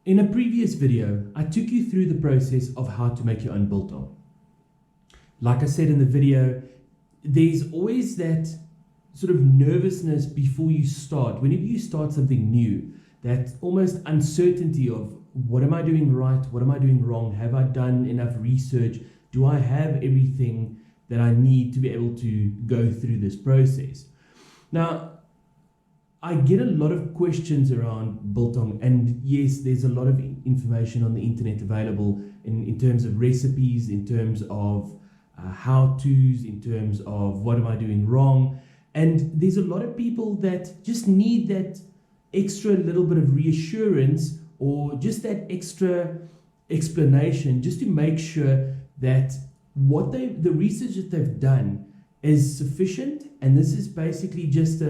In a previous video, I took you through the process of how to make your own biltong. Like I said in the video, there's always that sort of nervousness before you start. Whenever you start something new, that almost uncertainty of what am I doing right? What am I doing wrong? Have I done enough research? Do I have everything that I need to be able to go through this process? Now, I get a lot of questions around biltong, and yes, there's a lot of information on the internet available in terms of recipes, in terms of how-tos, in terms of what am I doing wrong. And there's a lot of people that just need that extra little bit of reassurance or just that extra explanation just to make sure that the research that they've done is sufficient. And this is basically just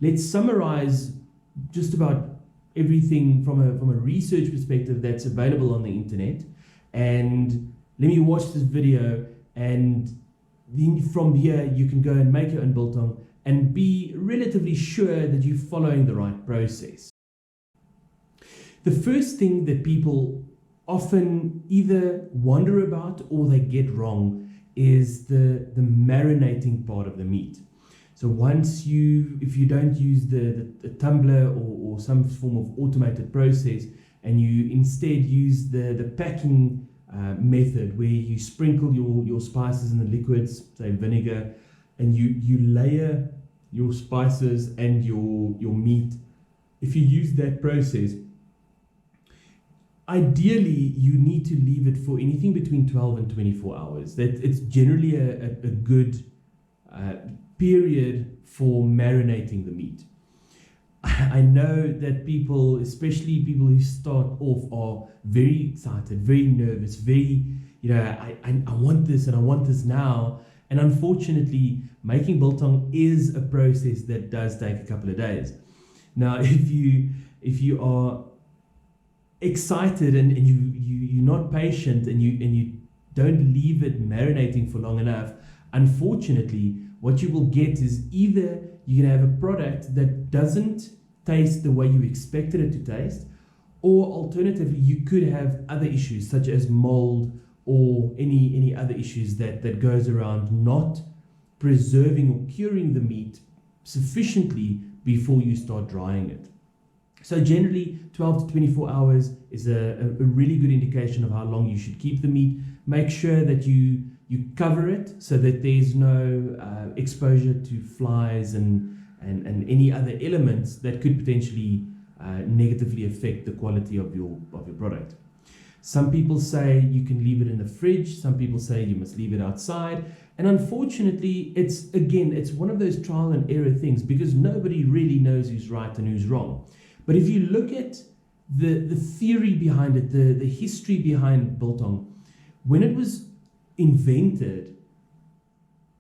let's summarize just about everything from a research perspective that's available on the internet, and let me watch this video, and then from here you can go and make your own biltong and be relatively sure that you're following the right process. The first thing that people often either wonder about or they get wrong is the marinating part of the meat. So if you don't use the tumbler or some form of automated process, and you instead use the packing method where you sprinkle your spices in the liquids, say vinegar, and you layer your spices and your meat. If you use that process, ideally you need to leave it for anything between 12 and 24 hours. That it's generally a good period for marinating the meat. I know that people, especially people who start off, are very excited, very nervous, very, I want this and I want this now. And unfortunately, making biltong is a process that does take a couple of days. Now, if you are excited and you're not patient and you don't leave it marinating for long enough, unfortunately, what you will get is either you're going to have a product that doesn't taste the way you expected it to taste, or alternatively, you could have other issues such as mold or any other issues that goes around not preserving or curing the meat sufficiently before you start drying it. So generally, 12 to 24 hours is a really good indication of how long you should keep the meat. Make sure that you cover it so that there's no exposure to flies and any other elements that could potentially negatively affect the quality of your product. Some people say you can leave it in the fridge. Some people say you must leave it outside. And unfortunately, it's one of those trial and error things, because nobody really knows who's right and who's wrong. But if you look at the theory behind it, the history behind biltong, when it was invented,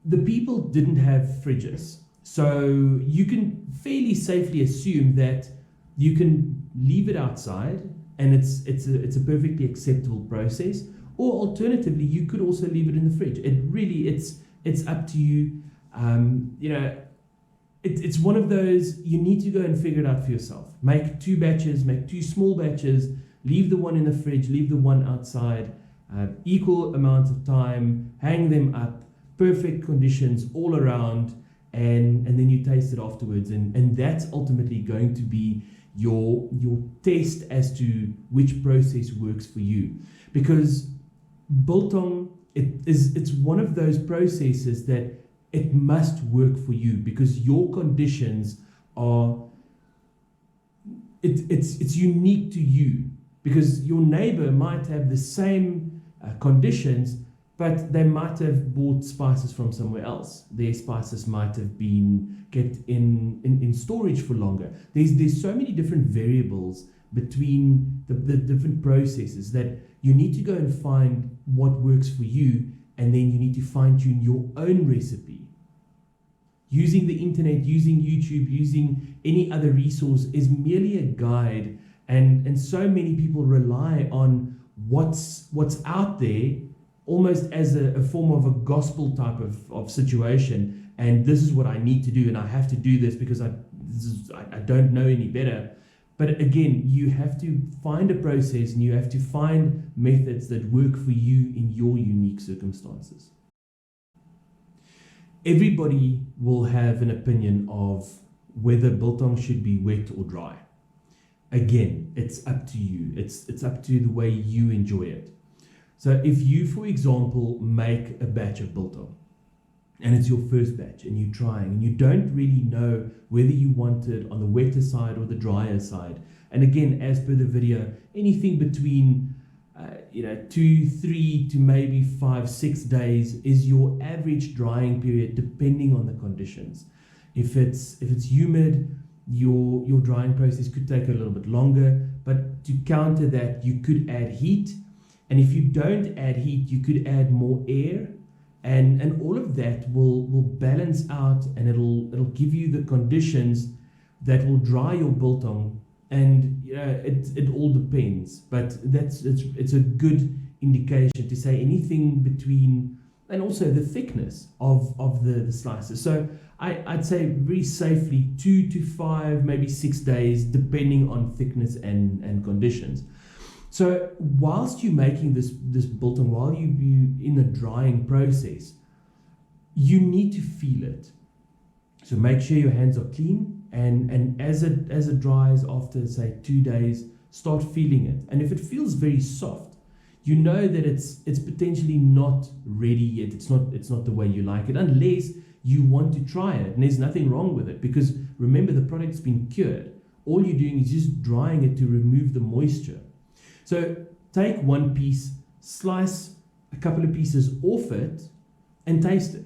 the people didn't have fridges. So you can fairly safely assume that you can leave it outside and it's a perfectly acceptable process. Or alternatively, you could also leave it in the fridge. It's up to you. It's one of those, you need to go and figure it out for yourself. Make 2 batches, make 2 small batches, leave the one in the fridge, leave the one outside, equal amounts of time, hang them up, perfect conditions all around, and then you taste it afterwards. And that's ultimately going to be your test as to which process works for you. Because biltong, it's one of those processes that it must work for you, because your conditions are, it's unique to you, because your neighbor might have the same conditions, but they might have bought spices from somewhere else. Their spices might have been kept in storage for longer. There's so many different variables between the different processes that you need to go and find what works for you, and then you need to fine-tune your own recipe. Using the internet, using YouTube, using any other resource is merely a guide, and so many people rely on what's out there almost as a form of a gospel type of situation, and this is what I need to do, and I have to do this because I don't know any better. But again, you have to find a process and you have to find methods that work for you in your unique circumstances. Everybody will have an opinion of whether biltong should be wet or dry. Again, it's up to you. It's up to the way you enjoy it. So if you, for example, make a batch of biltong, and it's your first batch and you're trying and you don't really know whether you want it on the wetter side or the drier side. And again, as per the video, anything between 2, 3 to maybe 5, 6 days is your average drying period depending on the conditions. If it's humid, your drying process could take a little bit longer, but to counter that, you could add heat. And if you don't add heat, you could add more air. And all of that will balance out, and it'll give you the conditions that will dry your biltong. And it all depends, but it's a good indication to say anything between, and also the thickness of the slices. So I'd say very safely 2 to 5, maybe 6 days, depending on thickness and conditions. So whilst you're making this biltong, while you in the drying process, you need to feel it. So make sure your hands are clean, and as it dries after, say, 2 days, start feeling it. And if it feels very soft, you know that it's potentially not ready yet. It's not the way you like it, unless you want to try it. And there's nothing wrong with it, because remember, the product's been cured. All you're doing is just drying it to remove the moisture. So take one piece, slice a couple of pieces off it, and taste it.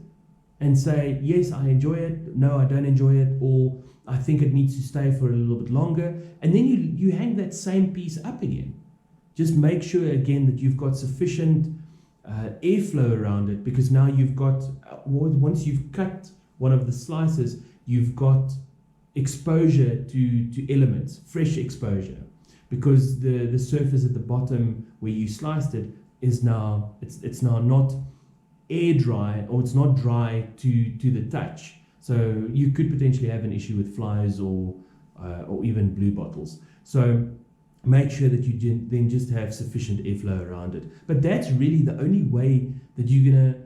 And say, yes, I enjoy it, no, I don't enjoy it, or I think it needs to stay for a little bit longer. And then you hang that same piece up again. Just make sure again that you've got sufficient airflow around it, because now you've got, once you've cut one of the slices, you've got exposure to elements, fresh exposure, because the surface at the bottom where you sliced it is now, it's now not air dry, or it's not dry to the touch. So you could potentially have an issue with flies or even blue bottles. So make sure that you then just have sufficient airflow around it. But that's really the only way that you're gonna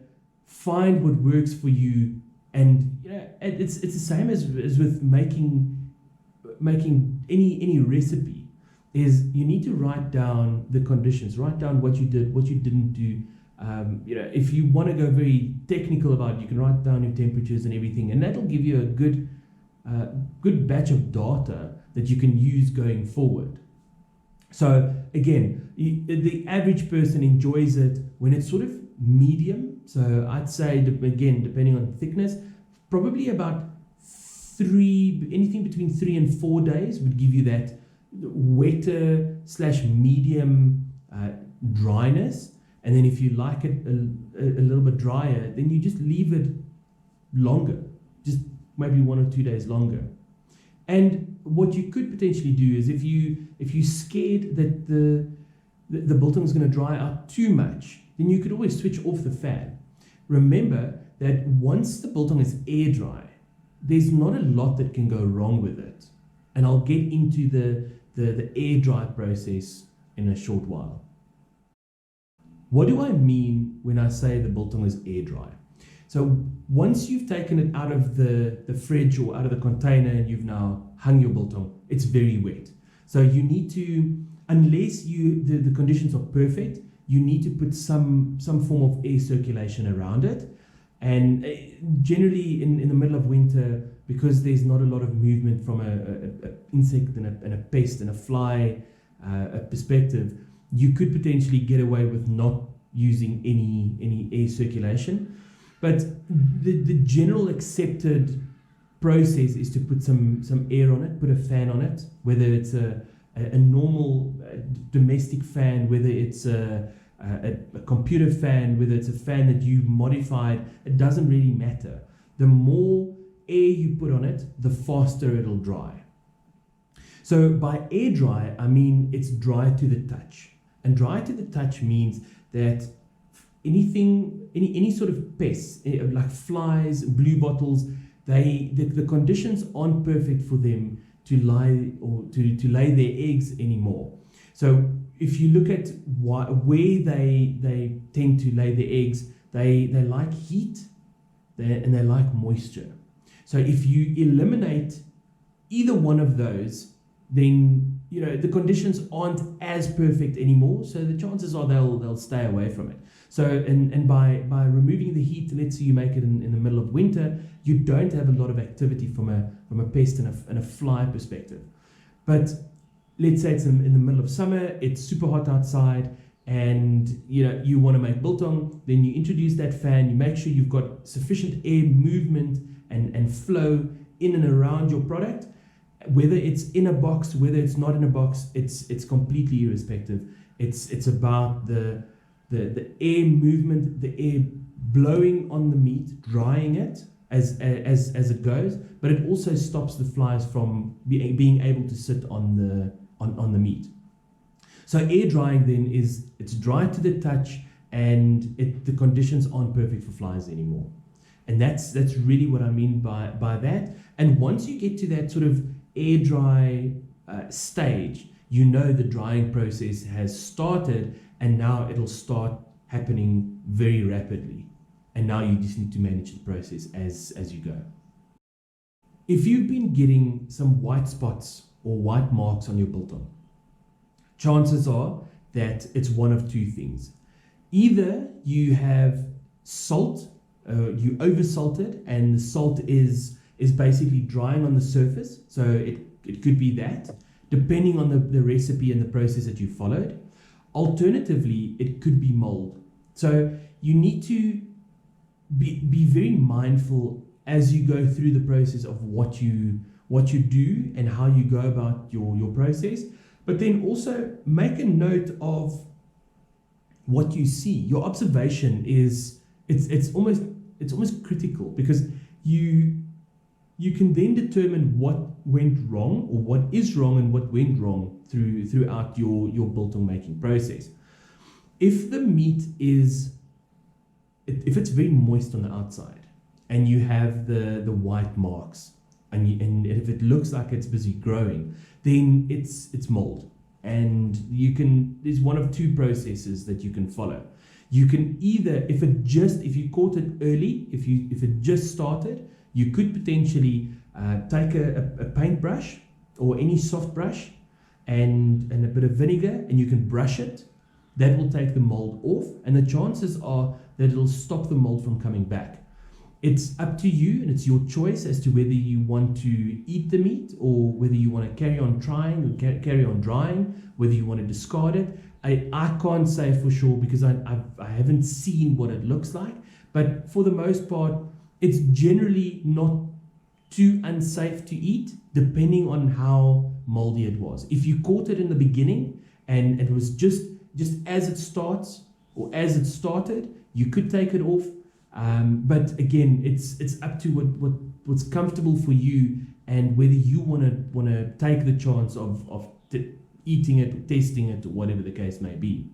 find what works for you. And it's the same as with making any recipe. Is you need to write down the conditions, write down what you did, what you didn't do. If you want to go very technical about it, you can write down your temperatures and everything, and that'll give you a good batch of data that you can use going forward. So again, the average person enjoys it when it's sort of medium. So I'd say, again, depending on thickness, probably about anything between 3 and 4 days would give you that wetter / medium dryness. And then if you like it a little bit drier, then you just leave it longer, just maybe 1 or 2 days longer. And what you could potentially do is, if you're scared that the biltong is going to dry out too much, then you could always switch off the fan. Remember that once the biltong is air dry, there's not a lot that can go wrong with it. And I'll get into the air dry process in a short while. What do I mean when I say the biltong is air dry? So once you've taken it out of the fridge or out of the container and you've now hung your biltong, it's very wet. So you need to, unless the conditions are perfect, you need to put some form of air circulation around it. And generally in the middle of winter, because there's not a lot of movement from an insect and a pest and a fly perspective, you could potentially get away with not using any air circulation. But the general accepted process is to put some air on it, put a fan on it, whether it's a normal domestic fan, whether it's a computer fan, whether it's a fan that you've modified, it doesn't really matter. The more air you put on it, the faster it'll dry. So by air dry, I mean it's dry to the touch. And dry to the touch means that any sort of pests, like flies, blue bottles, the conditions aren't perfect for them lie or to lay their eggs anymore. So if you look at where they tend to lay their eggs, they like heat and they like moisture. So if you eliminate either one of those, then the conditions aren't as perfect anymore. So the chances are they'll stay away from it. So and by removing the heat, let's say you make it in the middle of winter, you don't have a lot of activity from a pest and a fly perspective. But let's say it's in the middle of summer, it's super hot outside, and you want to make biltong, then you introduce that fan, you make sure you've got sufficient air movement and flow in and around your product. Whether it's in a box, whether it's not in a box, it's completely irrespective. It's about the air movement, the air blowing on the meat, drying it as it goes, but it also stops the flies from being able to sit on the meat. So air drying then it's dry to the touch, and the conditions aren't perfect for flies anymore. And that's really what I mean by that. And once you get to that sort of air dry stage, the drying process has started, and now it'll start happening very rapidly. And now you just need to manage the process as you go. If you've been getting some white spots or white marks on your biltong, chances are that it's one of two things. Either you have salt, you oversalted, and the salt is basically drying on the surface. So it could be that, depending on the recipe and the process that you followed. Alternatively, it could be mold. So you need to be very mindful as you go through the process of what you do and how you go about your process. But then also make a note of what you see. Your observation it's almost critical, because you can then determine what went wrong, or what is wrong and what went wrong throughout your biltong making process. If the meat if it's very moist on the outside, and you have the white marks, and if it looks like it's busy growing, then it's mold. And there's one of two processes that you can follow. You can either, if you caught it early, if it just started, you could potentially take a paintbrush or any soft brush and a bit of vinegar, and you can brush it. That will take the mold off, and the chances are that it'll stop the mold from coming back. It's up to you, and it's your choice as to whether you want to eat the meat, or whether you want to carry on trying or carry on drying, whether you want to discard it. I can't say for sure, because I haven't seen what it looks like, but for the most part, it's generally not too unsafe to eat, depending on how moldy it was. If you caught it in the beginning and it was just as it starts, or as it started, you could take it off. But again, it's up to what's comfortable for you, and whether you want to take the chance of eating it, or testing it, or whatever the case may be.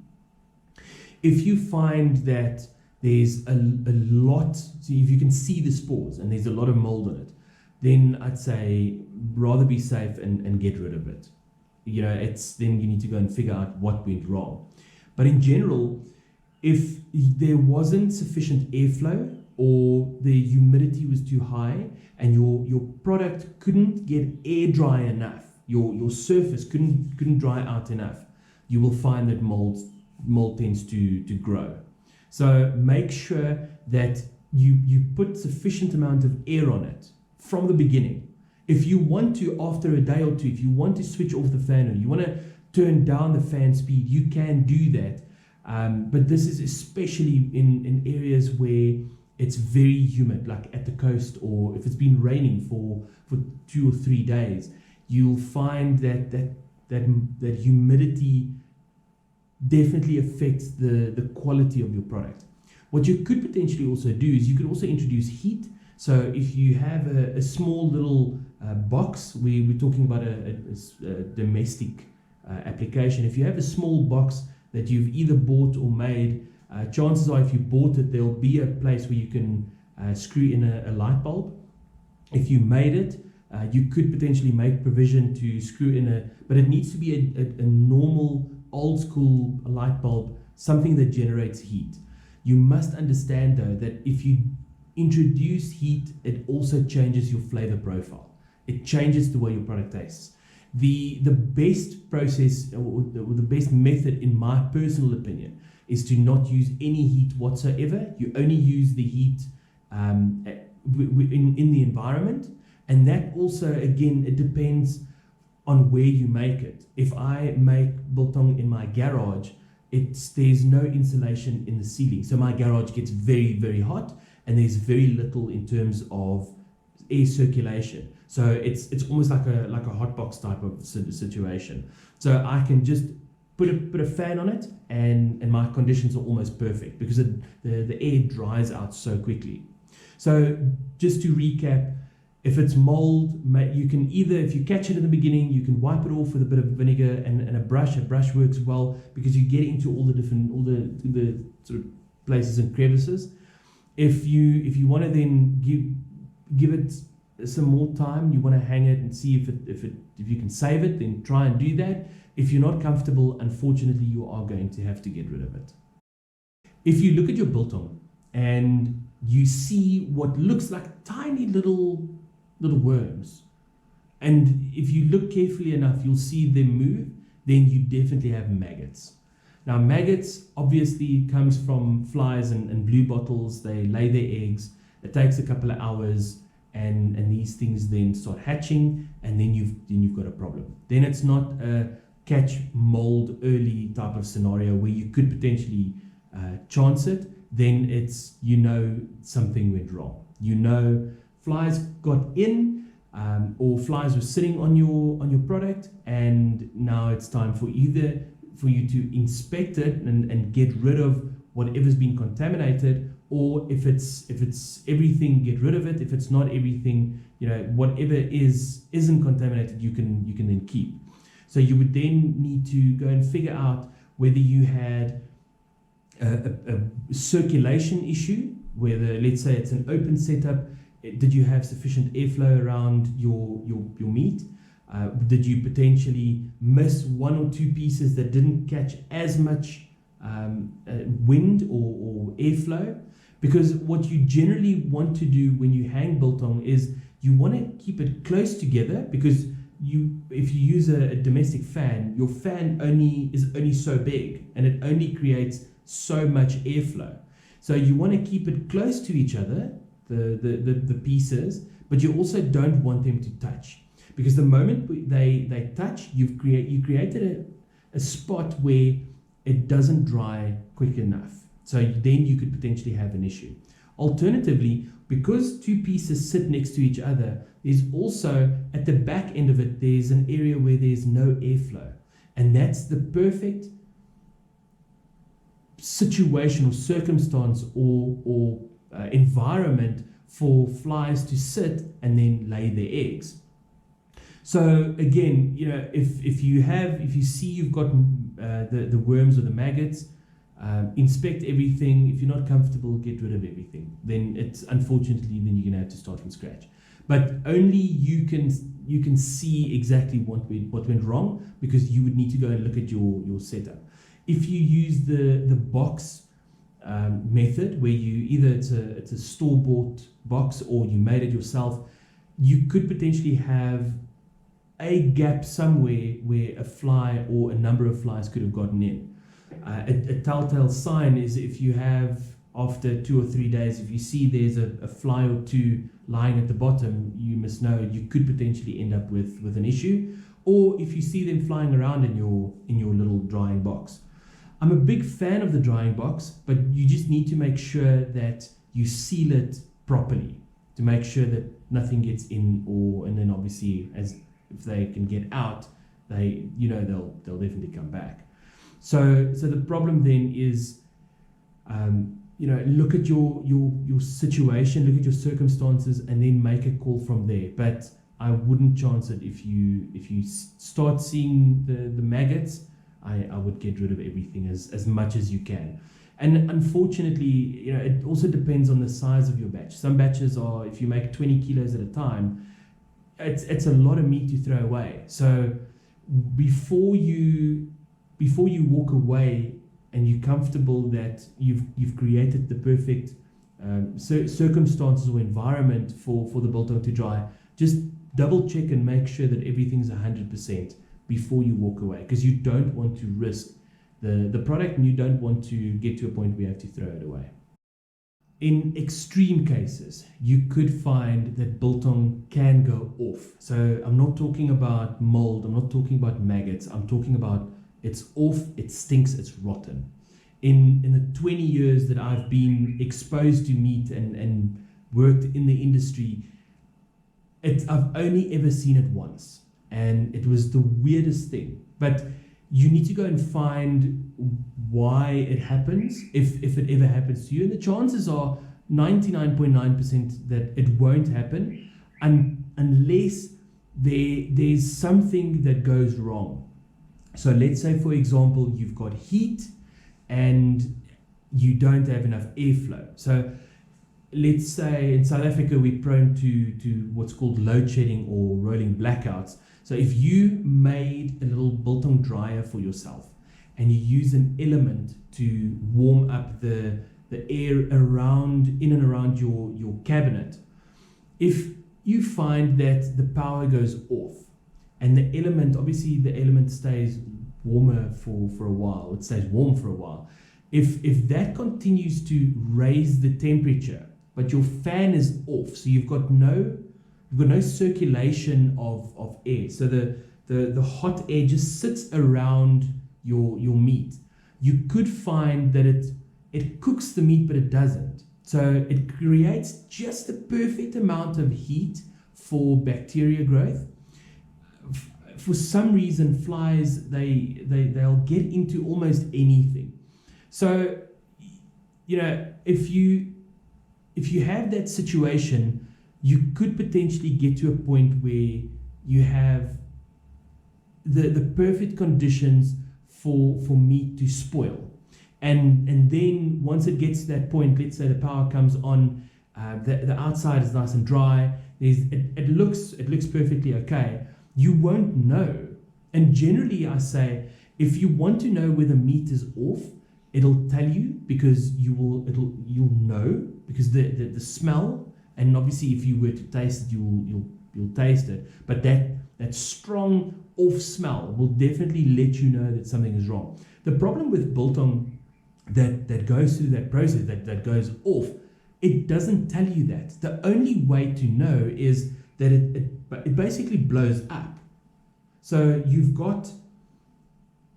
If you find that there's a lot, so if you can see the spores and there's a lot of mold on it, then I'd say rather be safe and get rid of it. Then you need to go and figure out what went wrong. But in general, if there wasn't sufficient airflow, or the humidity was too high, and your product couldn't get air dry enough, your surface couldn't dry out enough, you will find that mold tends to grow. So make sure that you put sufficient amount of air on it from the beginning. If you want to, after a day or two, if you want to switch off the fan, or you want to turn down the fan speed, you can do that. But this is especially in areas where it's very humid, like at the coast, or if it's been raining for 2 or 3 days, you'll find that humidity definitely affects the quality of your product. What you could potentially also do is you could also introduce heat. So if you have a small little box, we're talking about a domestic application. If you have a small box that you've either bought or made, chances are if you bought it, there'll be a place where you can screw in a light bulb. If you made it, You could potentially make provision to screw in but it needs to be a normal, old school light bulb, something that generates heat. You must understand though that if you introduce heat, it also changes your flavor profile. It changes the way your product tastes. The best process or the best method, in my personal opinion, is to not use any heat whatsoever. You only use the heat in the environment, and that also, again, it depends on where you make it. If I make biltong in my garage, there's no insulation in the ceiling, so my garage gets very, very hot, and there's very little in terms of air circulation. So it's almost like a hot box type of situation. So I can just put a fan on it, and my conditions are almost perfect because the air dries out so quickly. So just to recap, if it's mold, you can either, if you catch it in the beginning, you can wipe it off with a bit of vinegar and a brush. A brush works well because you get into all the sort of places and crevices. If you want to then give it some more time, you want to hang it and see if you can save it, then try and do that. If you're not comfortable, unfortunately, you are going to have to get rid of it. If you look at your biltong and you see what looks like tiny little worms, and if you look carefully enough, you'll see them move, then you definitely have maggots. Now, maggots obviously comes from flies and blue bottles. They lay their eggs. It takes a couple of hours, and these things then start hatching, and then you've got a problem. Then it's not a catch mold early type of scenario where you could potentially chance it. Then it's, something went wrong. Flies got in, or flies were sitting on your product, and now it's time for you to inspect it and get rid of whatever's been contaminated, or if it's everything, get rid of it. If it's not everything, whatever isn't contaminated, you can then keep. So you would then need to go and figure out whether you had a circulation issue, whether, let's say, it's an open setup. Did you have sufficient airflow around your meat? Did you potentially miss one or two pieces that didn't catch as much wind or airflow? Because what you generally want to do when you hang biltong is you want to keep it close together, because if you use a domestic fan, your fan is only so big and it only creates so much airflow. So you want to keep it close to each other, the pieces, but you also don't want them to touch, because the moment they touch, you created a spot where it doesn't dry quick enough. So then you could potentially have an issue. Alternatively, because two pieces sit next to each other, there's also at the back end of it, there's an area where there's no airflow, and that's the perfect situation or circumstance or environment for flies to sit and then lay their eggs. So again, if you see you've got the worms or the maggots, inspect everything. If you're not comfortable, get rid of everything. Then then you're gonna have to start from scratch. But only you can see exactly what went wrong, because you would need to go and look at your setup. If you use the box method, where it's a store-bought box or you made it yourself, you could potentially have a gap somewhere where a fly or a number of flies could have gotten in. A telltale sign is if you have, after 2 or 3 days, if you see there's a fly or two lying at the bottom, you must know you could potentially end up with an issue. Or if you see them flying around in your little drying box. I'm a big fan of the drying box, but you just need to make sure that you seal it properly to make sure that nothing gets in, and then obviously if they can get out, they'll definitely come back. So the problem then is, look at your situation, look at your circumstances, and then make a call from there. But I wouldn't chance it if you start seeing the maggots. I would get rid of everything as much as you can. And unfortunately, it also depends on the size of your batch. Some batches are, if you make 20 kilos at a time, it's a lot of meat to throw away. So before you walk away and you're comfortable that you've created the perfect circumstances or environment for the biltong to dry, just double check and make sure that everything's 100% before you walk away, because you don't want to risk the product, and you don't want to get to a point where you have to throw it away. In extreme cases, you could find that biltong can go off. So I'm not talking about mold, I'm not talking about maggots, I'm talking about it's off, it stinks, it's rotten. In the 20 years that I've been exposed to meat and worked in the industry, I've only ever seen it once, and it was the weirdest thing. But you need to go and find why it happens, if it ever happens to you, and the chances are 99.9% that it won't happen unless there's something that goes wrong. So let's say, for example, you've got heat and you don't have enough airflow. So let's say in South Africa we're prone to what's called load shedding or rolling blackouts. So if you made a little biltong dryer for yourself and you use an element to warm up the air in and around your cabinet, if you find that the power goes off and the element stays warmer for a while, it stays warm for a while, if that continues to raise the temperature but your fan is off, so you've got no circulation of air, so the hot air just sits around your meat, you could find that it cooks the meat but it doesn't. So it creates just the perfect amount of heat for bacteria growth. For some reason, flies they'll get into almost anything. So if you have that situation, you could potentially get to a point where you have the perfect conditions for meat to spoil. And then once it gets to that point, let's say the power comes on, the outside is nice and dry, it looks perfectly okay, you won't know. And generally I say, if you want to know whether meat is off, it'll tell you, because you'll know, because the smell, and obviously if you were to taste it, you'll taste it, but that strong off smell will definitely let you know that something is wrong. The problem with biltong that goes through that process, that goes off, it doesn't tell you that. The only way to know is that it basically blows up. So you've got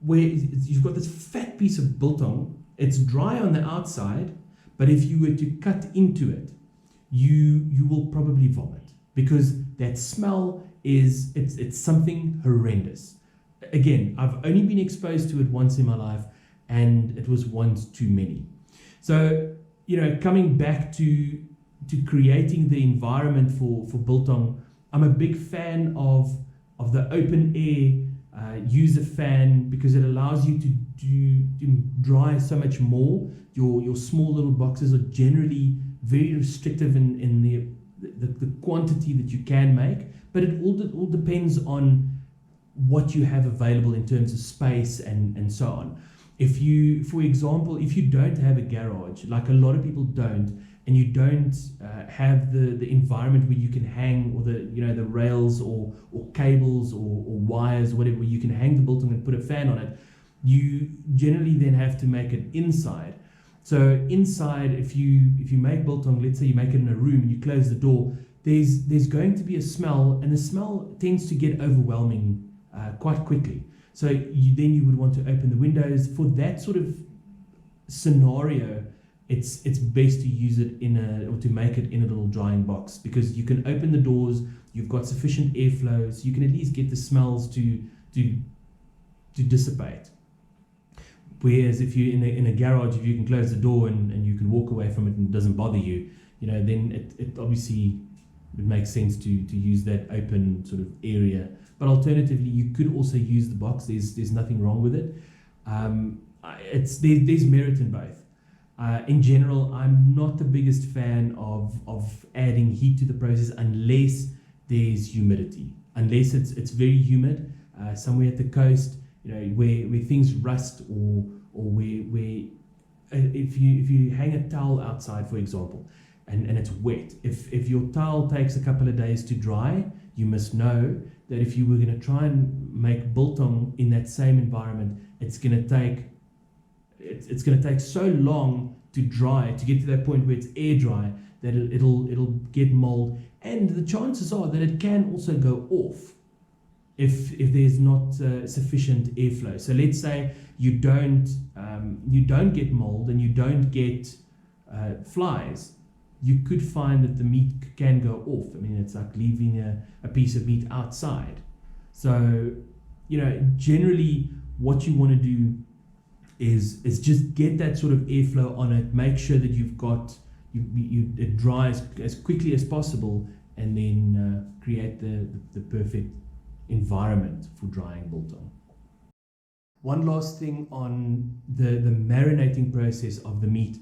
this fat piece of biltong, it's dry on the outside, but if you were to cut into it, you will probably vomit, because that smell it's something horrendous. Again, I've only been exposed to it once in my life, and it was once too many. So coming back to creating the environment for biltong, I'm a big fan of the open air user fan, because it allows you to dry so much more. Your small little boxes are generally very restrictive in the quantity that you can make, but it all depends on what you have available in terms of space and so on. If you, for example, if you don't have a garage, like a lot of people don't, and you don't have the environment where you can hang, or the rails or cables or wires, whatever, where you can hang the biltong and put a fan on it, you generally then have to make it inside. So inside, if you make biltong, let's say you make it in a room and you close the door, there's going to be a smell, and the smell tends to get overwhelming quite quickly. So you would want to open the windows. For that sort of scenario, it's best to use it or to make it in a little drying box, because you can open the doors, you've got sufficient airflow, so you can at least get the smells to dissipate. Whereas if you're in a garage, if you can close the door and you can walk away from it and it doesn't bother you, then it obviously would make sense to use that open sort of area. But alternatively, you could also use the box. There's nothing wrong with it. There's merit in both. In general, I'm not the biggest fan of adding heat to the process unless there's humidity. Unless it's very humid, somewhere at the coast, where things rust, or where if you hang a towel outside, for example, and it's wet, if your towel takes a couple of days to dry, you must know that if you were going to try and make biltong in that same environment, it's going to take so long to dry, to get to that point where it's air dry, that it'll get mold, and the chances are that it can also go off if there's not sufficient airflow. So let's say you don't get mold and you don't get flies, you could find that the meat can go off. I mean, it's like leaving a piece of meat outside. So generally what you want to do is just get that sort of airflow on it, make sure that it dries as quickly as possible, and then create the perfect environment for drying biltong. One last thing on the marinating process of the meat.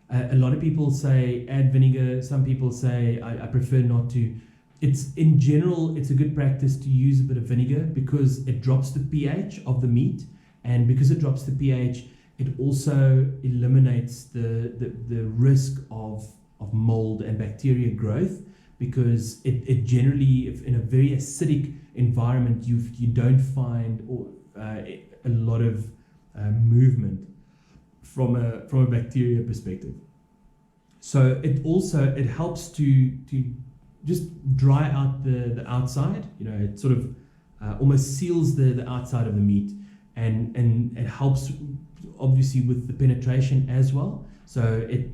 A lot of people say add vinegar. Some people say I prefer not to. In general, it's a good practice to use a bit of vinegar because it drops the pH of the meat, and because it drops the pH, it also eliminates the risk of mold and bacteria growth, because it generally, if in a very acidic environment, you don't find a lot of movement from a bacteria perspective. So it helps to just dry out the outside. It sort of almost seals the outside of the meat, and it helps obviously with the penetration as well. So it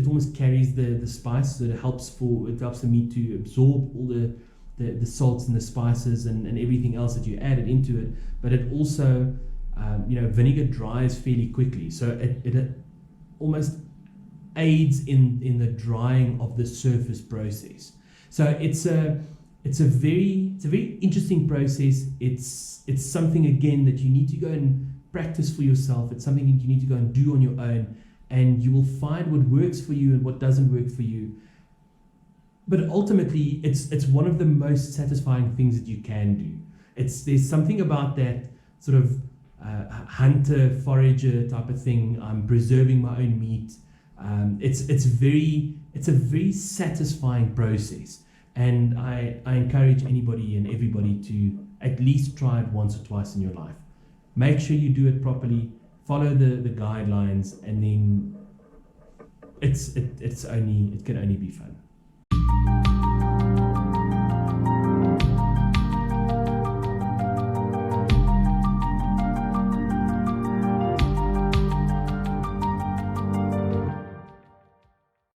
almost carries the spice, so it helps the meat to absorb all the salts and the spices and everything else that you added into it. But it also vinegar dries fairly quickly, so it almost aids in the drying of the surface process. So it's a very interesting process. It's something, again, that you need to go and practice for yourself. It's something that you need to go and do on your own, and you will find what works for you and what doesn't work for you. But ultimately, it's one of the most satisfying things that you can do. There's something about that sort of hunter forager type of thing. I'm preserving my own meat. It's a very satisfying process, and I encourage anybody and everybody to at least try it once or twice in your life. Make sure you do it properly, follow the guidelines, and then it can only be fun.